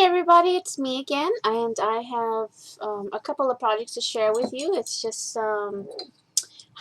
Hi everybody, it's me again, and I have a couple of projects to share with you. It's just some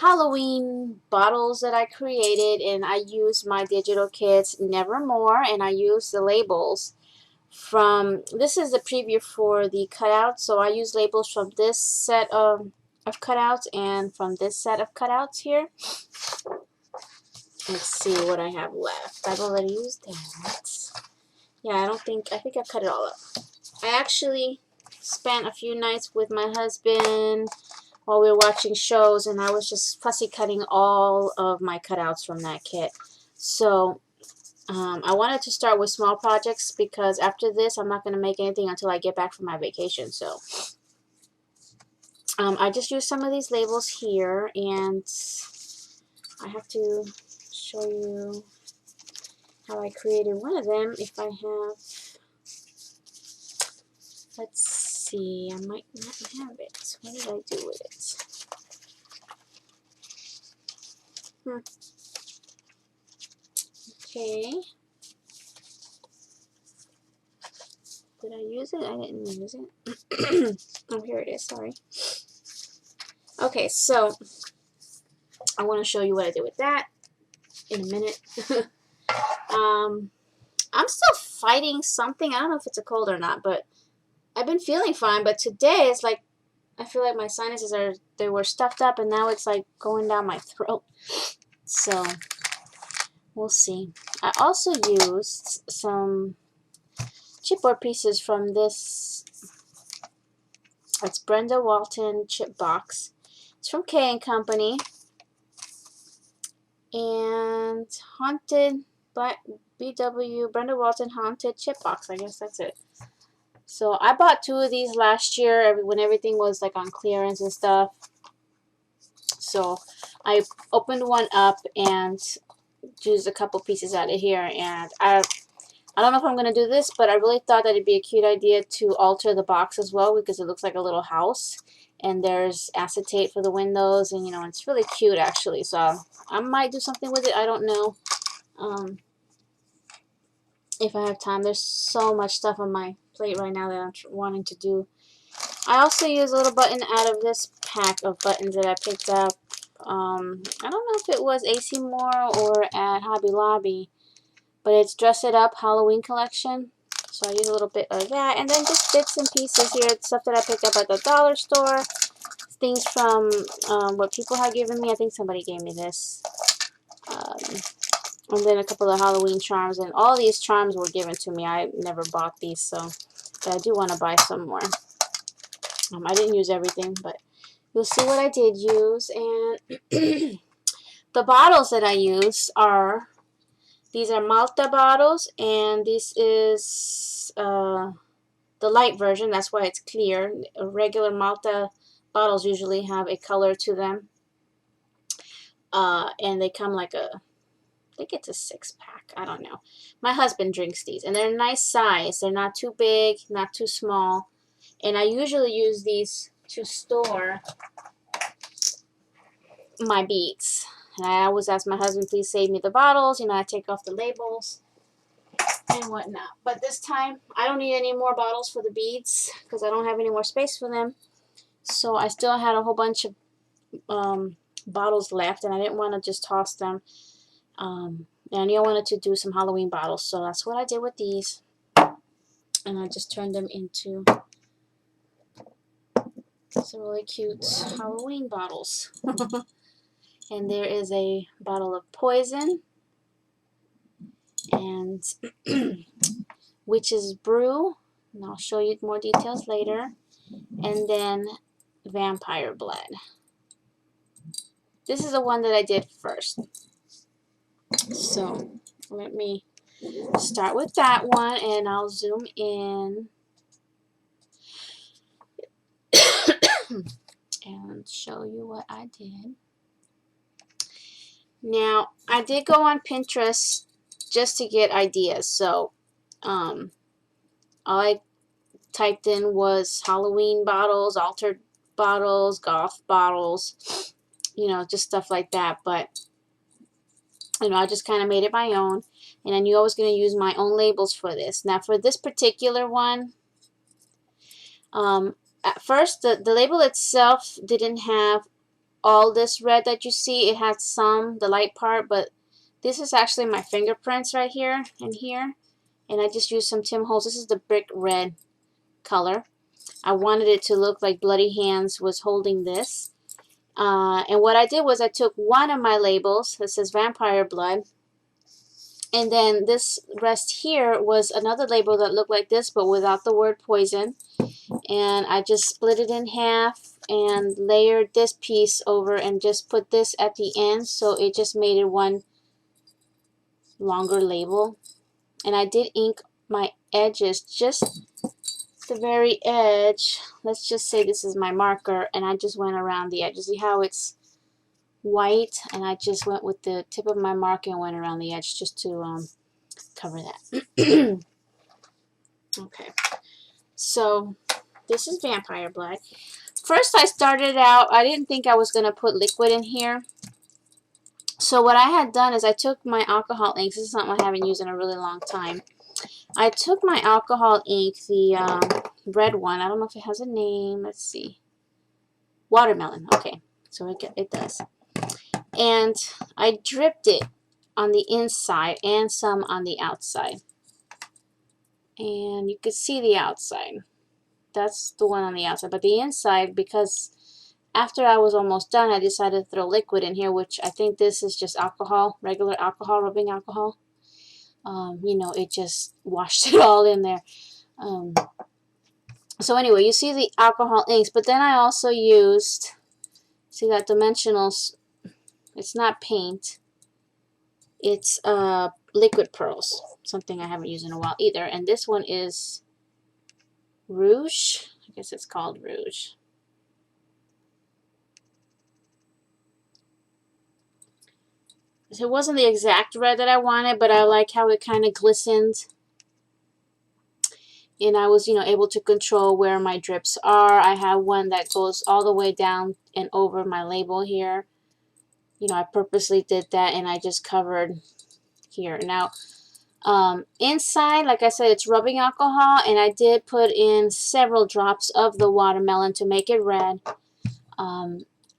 Halloween bottles that I created, and I used my digital kits Nevermore, and I used the labels from, this is the preview for the cutouts, so I use labels from this set of cutouts and from this set of cutouts here. Let's see what I have left. I've already used that. Yeah, I think I cut it all up. I actually spent a few nights with my husband while we were watching shows, and I was just fussy cutting all of my cutouts from that kit. So I wanted to start with small projects because after this I'm not going to make anything until I get back from my vacation. So I just used some of these labels here, and I have to show you how I created one of them. If I have, let's see, I might not have it. What did I do with it? Okay. Did I use it? I didn't use it. Oh, here it is. Sorry. Okay, so I want to show you what I did with that in a minute. I'm still fighting something. I don't know if it's a cold or not, but I've been feeling fine. But today it's like I feel like my sinuses were stuffed up, and now it's like going down my throat. So we'll see. I also used some chipboard pieces from this. It's Brenda Walton chip box. It's from K & Company. And Haunted Black BW Brenda Walton Haunted chip box. I guess that's it. So I bought two of these last year when everything was like on clearance and stuff. So I opened one up and used a couple pieces out of here, and I don't know if I'm going to do this, but I really thought that it'd be a cute idea to alter the box as well because it looks like a little house. And there's acetate for the windows, and it's really cute actually. So I might do something with it. I don't know if I have time. There's so much stuff on my plate right now that I'm wanting to do. I also use a little button out of this pack of buttons that I picked up. I don't know if it was AC Moore or at Hobby Lobby, but it's Dress It Up Halloween collection. So I use a little bit of that, and then just bits and pieces here, stuff that I picked up at the dollar store, things from what people had given me. I think somebody gave me this. And then a couple of Halloween charms, and all these charms were given to me. I never bought these, so but I do want to buy some more. I didn't use everything, but you'll see what I did use. And the bottles that I use these are Malta bottles, and this is the light version. That's why it's clear. Regular Malta bottles usually have a color to them, and they come like I think it's a 6-pack. I don't know. My husband drinks these, and they're a nice size. They're not too big, not too small. And I usually use these to store my beads. And I always ask my husband, please save me the bottles. I take off the labels and whatnot. But this time, I don't need any more bottles for the beads because I don't have any more space for them. So I still had a whole bunch of bottles left, and I didn't want to just toss them. And I knew I wanted to do some Halloween bottles, so that's what I did with these. And I just turned them into some really cute Halloween bottles. And there is a bottle of poison and witch's brew, and I'll show you more details later. And then vampire blood. This is the one that I did first. So let me start with that one, and I'll zoom in and show you what I did. Now, I did go on Pinterest just to get ideas. So all I typed in was Halloween bottles, altered bottles, goth bottles, just stuff like that. But I just kind of made it my own, and I knew I was going to use my own labels for this. Now, for this particular one, at first, the label itself didn't have all this red that you see. It had some, the light part, but this is actually my fingerprints right here and here, and I just used some Tim Holtz. This is the brick red color. I wanted it to look like Bloody Hands was holding this. And what I did was I took one of my labels that says Vampire Blood, and then this rest here was another label that looked like this but without the word poison. And I just split it in half and layered this piece over and just put this at the end, so it just made it one longer label. And I did ink my edges, just the very edge. Let's just say this is my marker, and I just went around the edge. You see how it's white, and I just went with the tip of my marker and went around the edge just to cover that. Okay, so this is Vampire Blood. First I started out, I didn't think I was going to put liquid in here. So what I had done is I took my alcohol ink. This is something I haven't used in a really long time. I took my alcohol ink, the red one. I don't know if it has a name. Let's see. Watermelon. Okay, so it does. And I dripped it on the inside and some on the outside. And you can see the outside. That's the one on the outside. But the inside, because after I was almost done, I decided to throw liquid in here, which I think this is just alcohol, regular alcohol, rubbing alcohol. You know, it just washed it all in there. So anyway, you see the alcohol inks, but then I also used, see that dimensionals, it's not paint, it's liquid pearls, something I haven't used in a while either. And this one is Rouge, I guess it's called Rouge. It wasn't the exact red that I wanted, but I like how it kind of glistened. And I was, able to control where my drips are. I have one that goes all the way down and over my label here. I purposely did that, and I just covered here. Now, inside, like I said, it's rubbing alcohol, and I did put in several drops of the watermelon to make it red.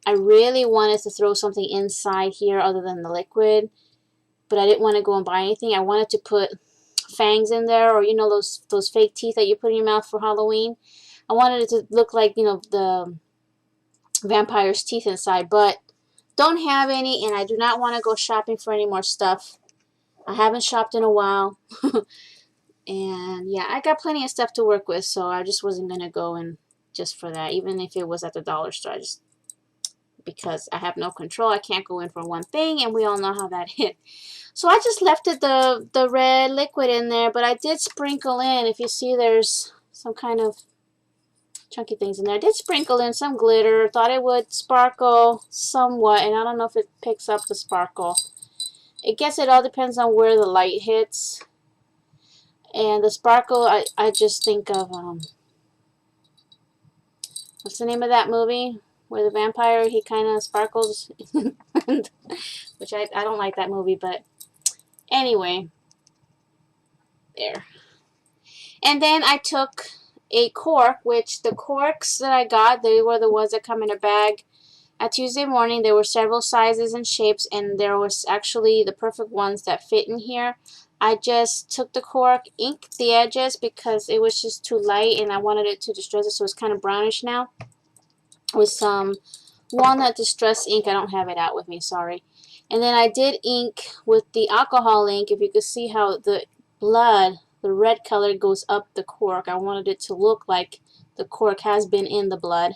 I really wanted to throw something inside here other than the liquid, but I didn't want to go and buy anything. I wanted to put fangs in there, or those fake teeth that you put in your mouth for Halloween. I wanted it to look like the vampire's teeth inside, but don't have any, and I do not want to go shopping for any more stuff. I haven't shopped in a while. And yeah, I got plenty of stuff to work with, so I just wasn't gonna go in just for that, even if it was at the dollar store. Just because I have no control, I can't go in for one thing, and we all know how that hit. So I just left it the red liquid in there, but I did sprinkle in, if you see there's some kind of chunky things in there. I did sprinkle in some glitter, thought it would sparkle somewhat, and I don't know if it picks up the sparkle. I guess it all depends on where the light hits. And the sparkle, I just think of, what's the name of that movie? Where the vampire, he kind of sparkles. Which I don't like that movie, but anyway. There. And then I took a cork, which the corks that I got, they were the ones that come in a bag. At Tuesday Morning, there were several sizes and shapes, and there was actually the perfect ones that fit in here. I just took the cork, inked the edges because it was just too light, and I wanted it to distress it, so it's kind of brownish now. With some walnut distress ink. I don't have it out with me, sorry. And then I did ink with the alcohol ink. If you could see how the blood, the red color, goes up the cork. I wanted it to look like the cork has been in the blood.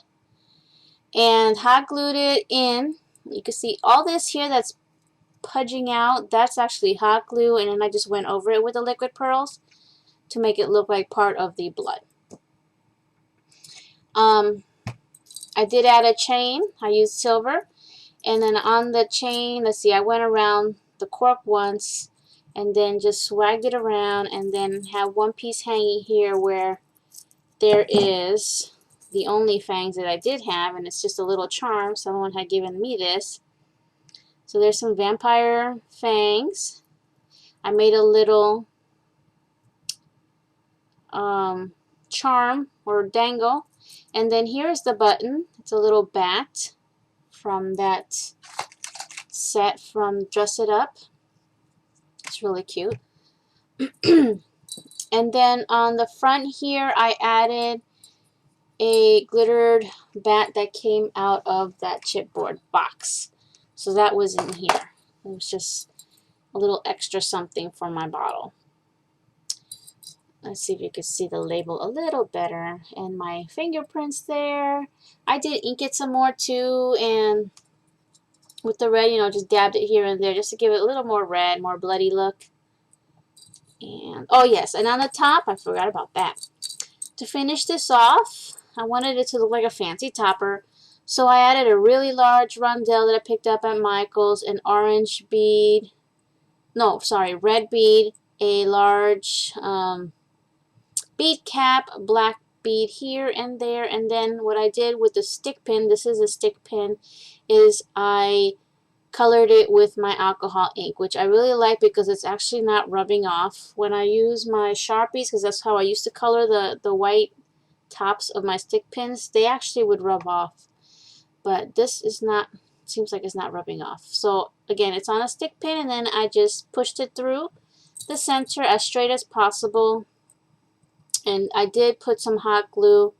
And hot glued it in. You can see all this here that's pudging out, that's actually hot glue, and then I just went over it with the liquid pearls to make it look like part of the blood. I did add a chain. I used silver, and then on the chain, let's see, I went around the cork once and then just swagged it around, and then have one piece hanging here where there is the only fangs that I did have, and it's just a little charm. Someone had given me this. So there's some vampire fangs. I made a little charm or dangle. And then here's the button. It's a little bat from that set from Dress It Up. It's really cute. And then on the front here, I added a glittered bat that came out of that chipboard box. So that was in here. It was just a little extra something for my bottle. Let's see if you can see the label a little better. And my fingerprints there. I did ink it some more too, and with the red, you know, just dabbed it here and there just to give it a little more red, more bloody look. And oh yes, and on the top, I forgot about that. To finish this off, I wanted it to look like a fancy topper, so I added a really large rondelle that I picked up at Michael's, an orange bead, no, sorry, red bead, a large bead cap, black bead here and there, and then what I did with the stick pin, this is a stick pin, is I colored it with my alcohol ink, which I really like because it's actually not rubbing off. When I use my Sharpies, because that's how I used to color the white tops of my stick pins, they actually would rub off. But this is not, seems like it's not rubbing off. So again, it's on a stick pin, and then I just pushed it through the center as straight as possible. And I did put some hot glue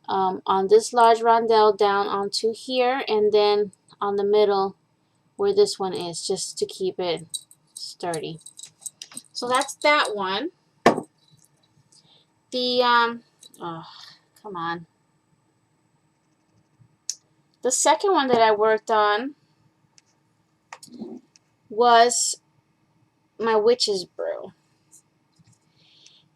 on this large rondelle down onto here, and then on the middle where this one is, just to keep it sturdy. So that's that one. The oh, come on. The second one that I worked on was my witch's brew.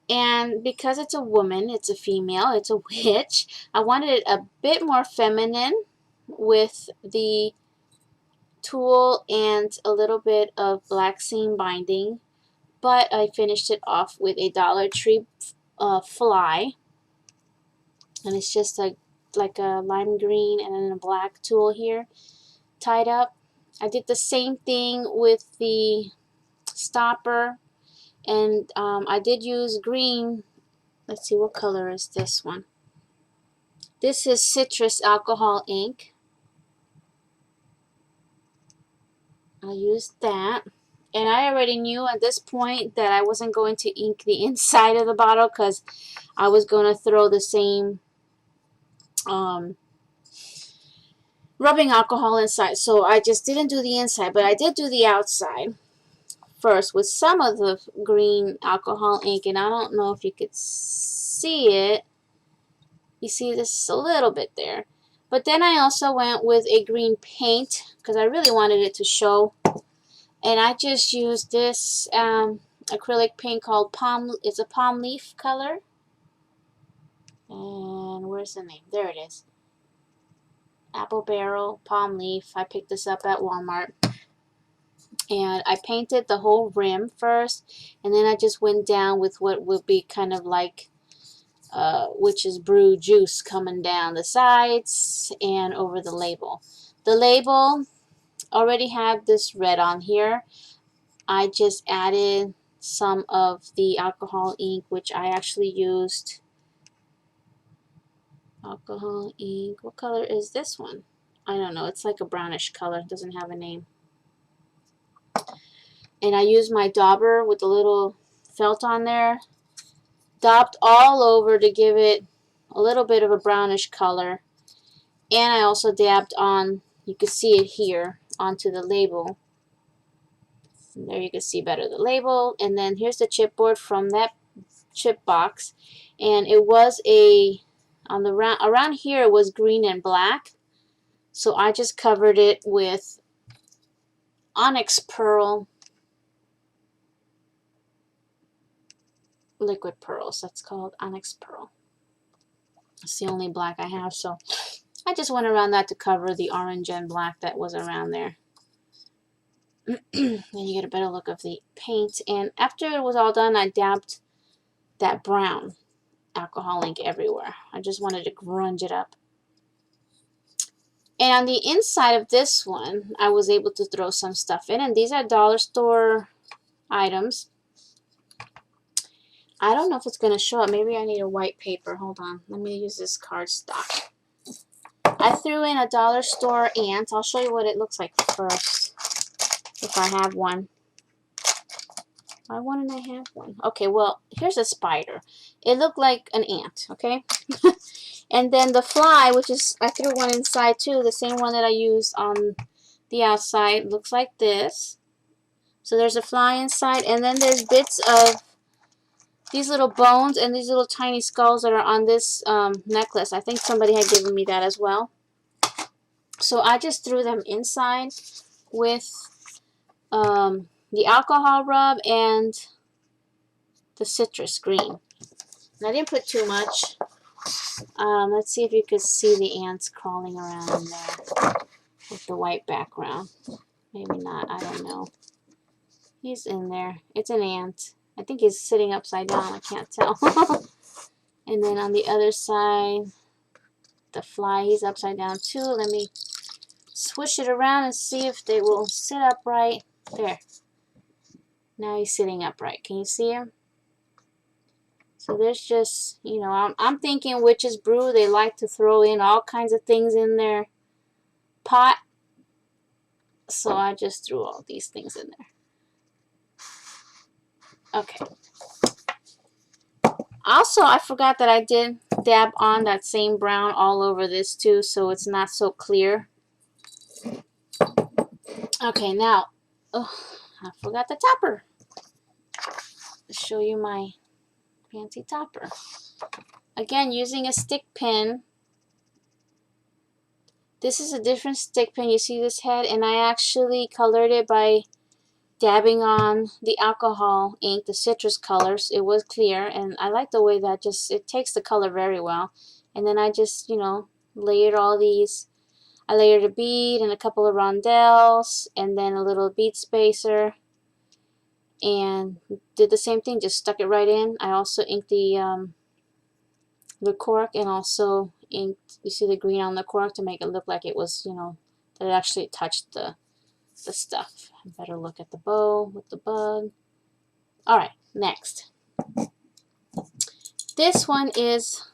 And because it's a woman, it's a female, it's a witch, I wanted it a bit more feminine with the tulle and a little bit of black seam binding. But I finished it off with a Dollar Tree fly. And it's just like a lime green and then a black tulle here tied up. I did the same thing with the stopper, and I did use green. Let's see, what color is this one? This is citrus alcohol ink. I used that, and I already knew at this point that I wasn't going to ink the inside of the bottle because I was going to throw the same rubbing alcohol inside. So I just didn't do the inside, but I did do the outside first with some of the green alcohol ink, and I don't know if you could see it. You see this a little bit there. But then I also went with a green paint because I really wanted it to show. And I just used this acrylic paint called it's a palm leaf color. And where's the name? There it is. Apple Barrel Palm Leaf. I picked this up at Walmart. And I painted the whole rim first, and then I just went down with what would be kind of like witch's brew juice coming down the sides and over the label. The label already had this red on here. I just added some of the alcohol ink, which I actually used alcohol ink. What color is this one? I don't know. It's like a brownish color. It doesn't have a name. And I used my dauber with the little felt on there. Daubed all over to give it a little bit of a brownish color. And I also dabbed on, you can see it here, onto the label. And there you can see better the label. And then here's the chipboard from that chip box. And it was around here it was green and black. So I just covered it with onyx pearl liquid pearls. That's called onyx pearl. It's the only black I have, so I just went around that to cover the orange and black that was around there. Then you get a better look of the paint. And after it was all done, I dabbed that brown alcohol ink everywhere. I just wanted to grunge it up. And on the inside of this one, I was able to throw some stuff in. And these are dollar store items. I don't know if it's going to show up. Maybe I need a white paper. Hold on. Let me use this cardstock. I threw in a dollar store ant. I'll show you what it looks like first, if I have one. Why wouldn't I have one? Okay, well, here's a spider. It looked like an ant, okay? And then the fly, which is, I threw one inside too, the same one that I used on the outside, looks like this. So there's a fly inside, and then there's bits of these little bones and these little tiny skulls that are on this necklace. I think somebody had given me that as well. So I just threw them inside with the alcohol rub and the citrus green. And I didn't put too much. Let's see if you could see the ants crawling around in there with the white background. Maybe not, I don't know. He's in there. It's an ant. I think he's sitting upside down, I can't tell. And then on the other side, the fly, he's upside down too. Let me swish it around and see if they will sit upright. There. Now he's sitting upright. Can you see him? So there's just, you know, I'm thinking witch's brew. They like to throw in all kinds of things in their pot. So I just threw all these things in there. Okay. Also, I forgot that I did dab on that same brown all over this too, so it's not so clear. Okay, now, I forgot the topper. I'll show you my fancy topper. Again, using a stick pin. This is a different stick pin. You see this head? And I actually colored it by dabbing on the alcohol ink, the citrus colors. It was clear, and I like the way that just, it takes the color very well. And then I just, you know, layered all these. I layered a bead and a couple of rondelles, and then a little bead spacer, and did the same thing, just stuck it right in. I also inked the cork, and also inked, you see the green on the cork to make it look like it was, you know, that it actually touched the stuff. I better look at the bow with the bug. Alright, next. This one is,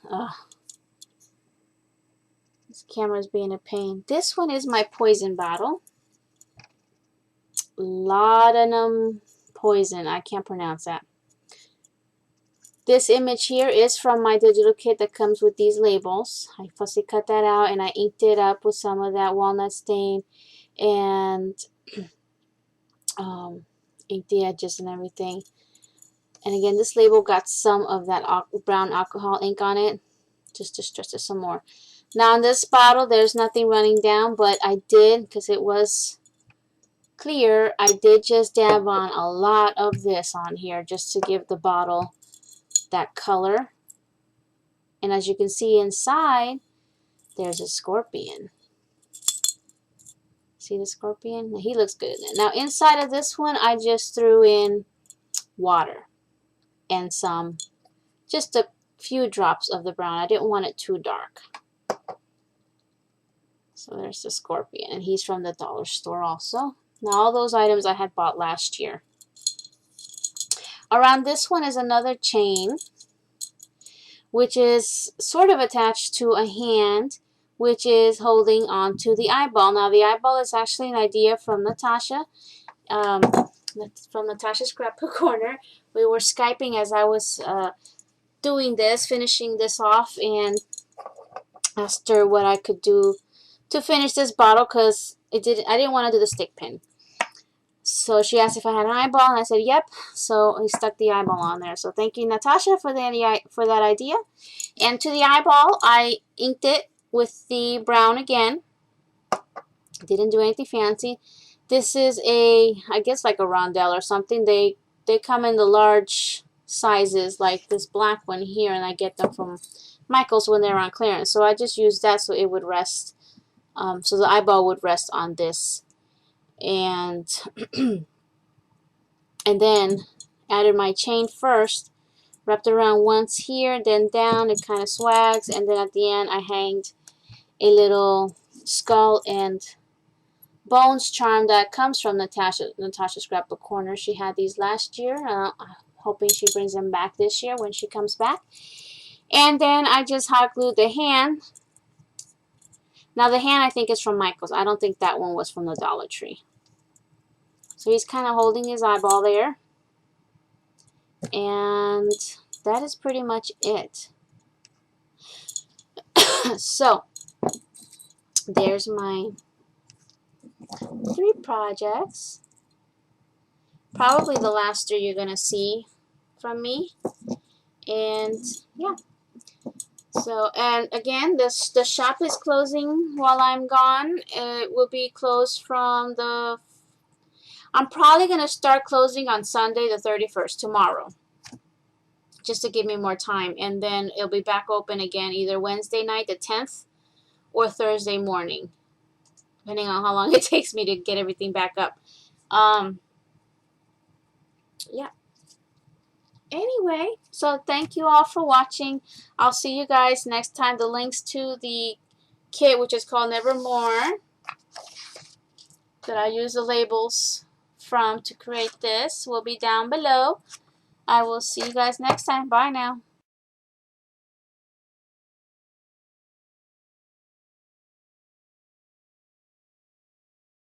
this camera's being a pain. This one is my poison bottle. Laudanum poison. I can't pronounce that. This image here is from my digital kit that comes with these labels. I fussy cut that out and I inked it up with some of that walnut stain and inked the edges and everything. And again, this label got some of that brown alcohol ink on it, just to stress it some more. Now in this bottle, there's nothing running down, but I did, because it was clear, I did just dab on a lot of this on here just to give the bottle that color. And as you can see inside, there's a scorpion. See the scorpion? He looks good. Now inside of this one, I just threw in water and some, just a few drops of the brown. I didn't want it too dark. So there's the scorpion, and he's from the dollar store also. Now all those items I had bought last year. Around this one is another chain, which is sort of attached to a hand, which is holding on to the eyeball. Now the eyeball is actually an idea from Natasha, from Natasha's Scrapbook Corner. We were Skyping as I was doing this, finishing this off, and asked her what I could do to finish this bottle, because I didn't want to do the stick pin. So she asked if I had an eyeball, and I said yep. So I stuck the eyeball on there. So thank you, Natasha, for that idea. And to the eyeball, I inked it with the brown again. Didn't do anything fancy. This is I guess like a rondelle or something. They come in the large sizes, like this black one here, and I get them from Michael's when they're on clearance. So I just used that so it would rest, so the eyeball would rest on this. And and then added my chain first, wrapped around once here, then down, it kind of swags, and then at the end I hanged a little skull and bones charm that comes from Natasha's Scrapbook Corner. She had these last year. Hoping she brings them back this year when she comes back. And then I just hot glued the hand. Now the hand I think is from Michael's. I don't think that one was from the Dollar Tree. So he's kind of holding his eyeball there. And that is pretty much it. So there's my 3 projects. Probably the last 3 you're going to see from me. And yeah. So, and again, the shop is closing while I'm gone. It will be closed from the... I'm probably going to start closing on Sunday the 31st, tomorrow. Just to give me more time. And then it'll be back open again either Wednesday night the 10th or Thursday morning. Depending on how long it takes me to get everything back up. Yeah. Anyway, so thank you all for watching. I'll see you guys next time. The links to the kit, which is called Nevermore, that I use the labels from to create this, will be down below. I will see you guys next time. Bye now.